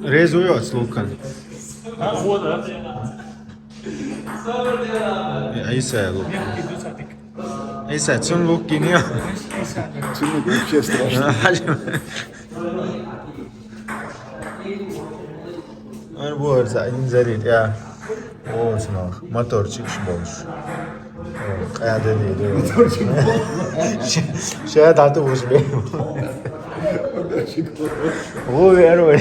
Rezujots lūkan. Вот, да. Isē lūk. Isē, cun lūkin jau. Цены вообще страшно. Varbūt inzerīt, jā. Olsun bak, motorçik bolmuş. Kaya dedi. Motorçik bolmuş. Şeye tatlı boş be. O ver o.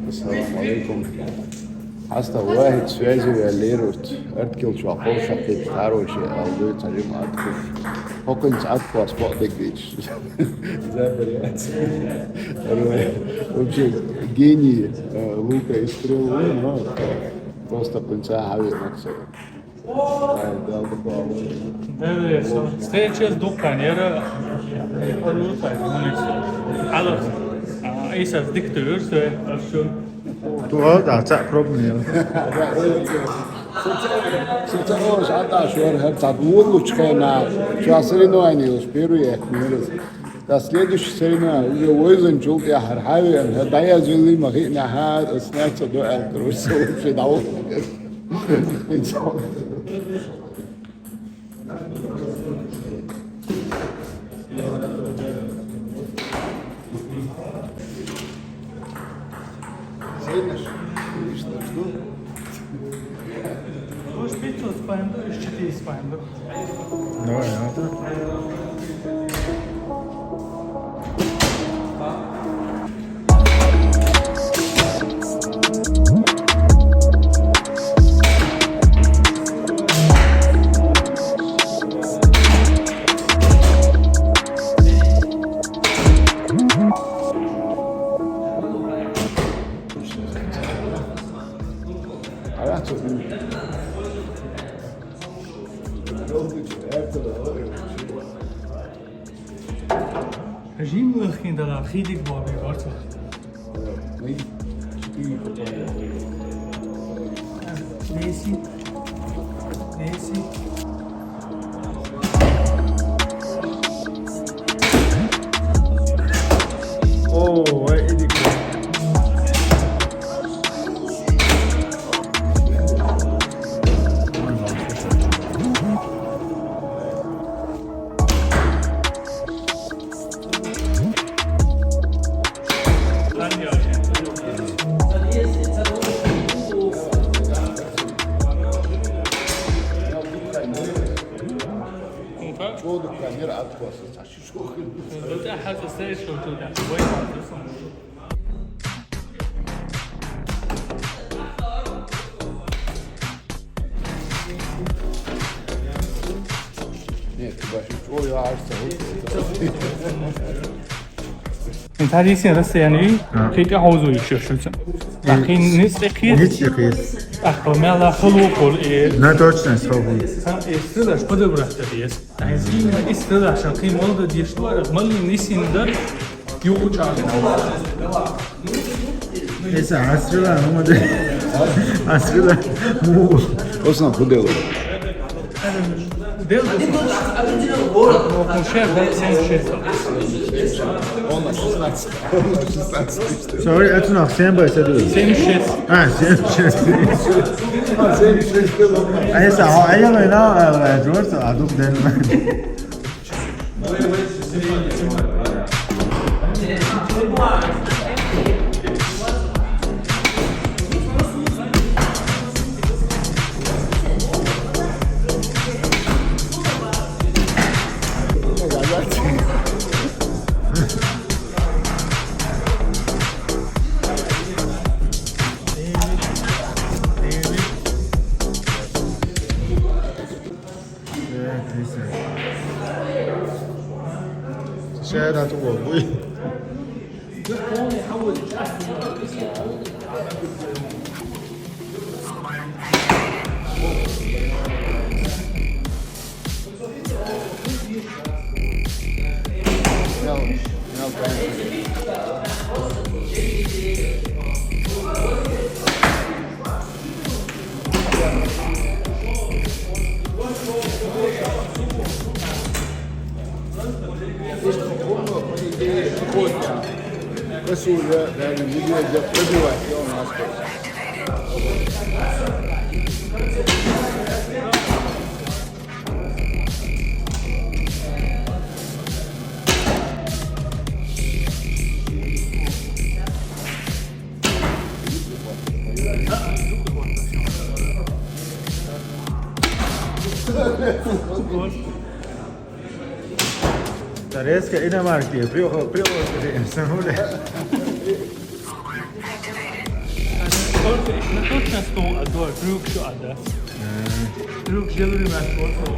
Ассаламу алейкум. Аста Вахит Эскерханов арткилчу ахошакет тароши алдой царим аткуш. Хокинс аткуас потеквич. Вообще гений лука и стрелы, но просто конца хави максимум. Да, встреча с духанера, Isa diktör, så Tu da, tā problēma. Сейчас ата шор хат Лучника сейчас соревнования первые. Да следующее соревнование уже Уизен Чулт я хархави, да я жили махина хат, снятся до Эльтрус, вообще дал. Давай, а так. Regime ging dat aan giet ik wel weer wat. Nesi. Oh, wat is dit? In traditie dat zijn nu, kijk je houdt zoiets tussen. Dat geen niets Nic is. tekiyes. Ach, maar la geloof is. Ne точно схову. Стрелять подобрать есть. А если стрелять, а ты молодой девушка, мали не синдер, юучали. Esa asrila nomade. Asrila mu. Осна худело. Дел com chefe sem chefe. Он на 16. Sorry, это nog sen bay sedu. Sem chefe. Ha, sen. Sen işte bu. Esa, aya mai na, George aduk den. Şehir atı bu. Посуда, да, видео для пробивания у нас. Резко иномарки, привозили, самолет. Точно стол отдор, трюк что отда. Трюк делали на фото.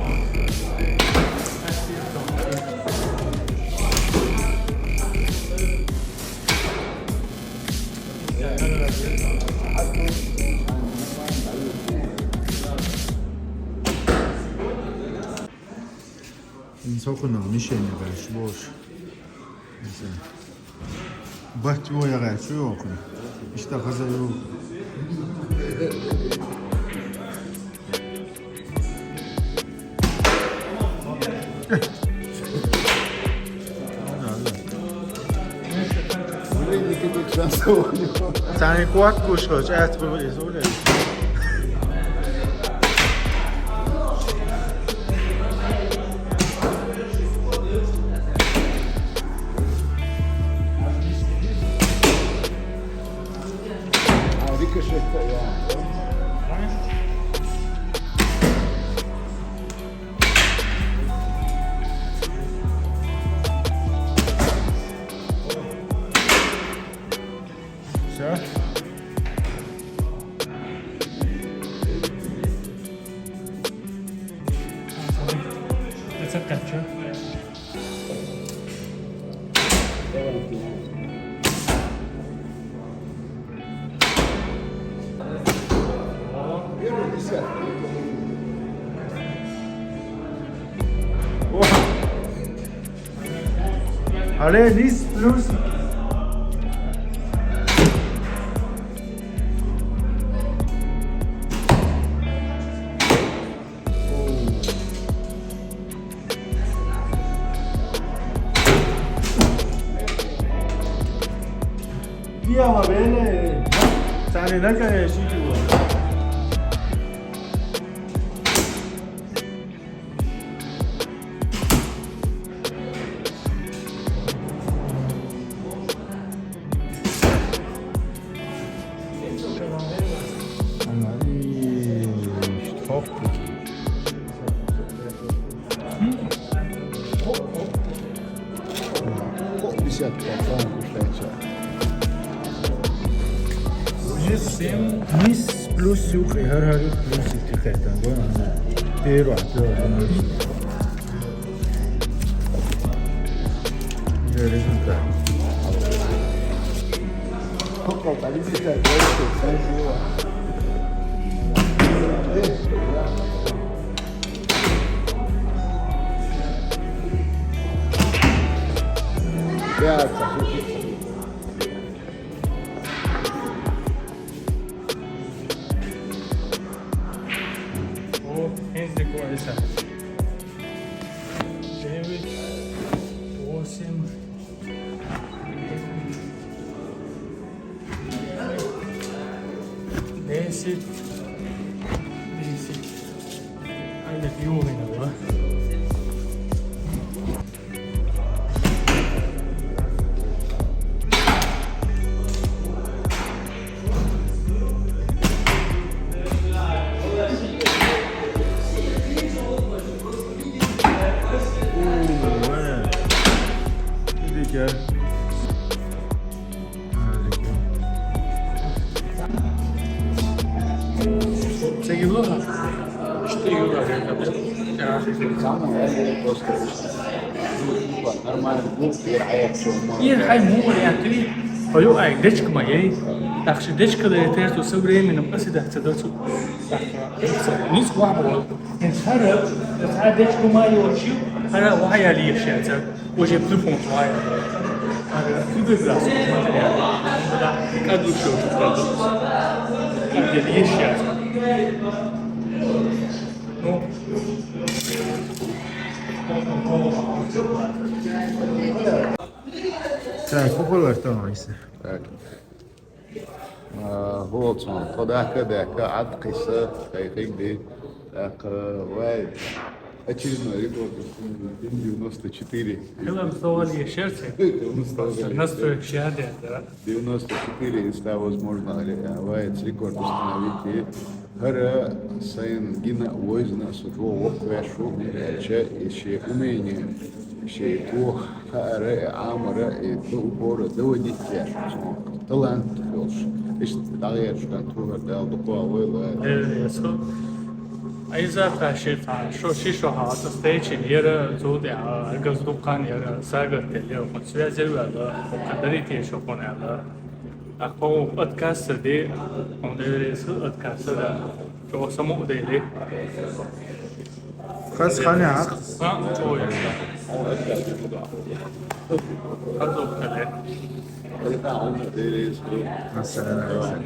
인석은 미션이가 쉬워시. батюяга 쉬워. işte 가서요. Tani kuat kushkoch at böyle söyle. Allez, 10 plus. Via va bene. Sani naka è sicuro. Mis plus sucre, her plus etichetta. Pero Hier مو يعني فيوقع ديشك مايي تاخش ديشك اللي تيرتو سوري من قصد احتدتو نيس واحد انسحب تاع ديشك مايي وشيو هذا وهي لي شاتا وجي بلوبون واي هذا في بلاص هذا كادو شو كادو لي شاتا 자, 코콜라도 있어. هو صدق ذاك عاد قصة تاريخي ذاك واحد очередной рекорд 94. Film столовые сердце. Настрой шаде, да. 94 из того возможно рекорд установить. Хара сайн гина войзна сутво воквешу че еще умение еще то хара амара и то упора доводить талант филш. Ишь дагер что то да духовое. Айза ташит шо шишо ха стейч нера зуде газдукан нера сага теле он связывает кадарите шо понела. Ако подкаст де он дерес подкаст да шо само де خاص خانه عقد ой азок теле مثلا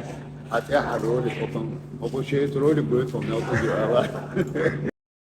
Хотя ролик потом, обучает ролик будет, он меня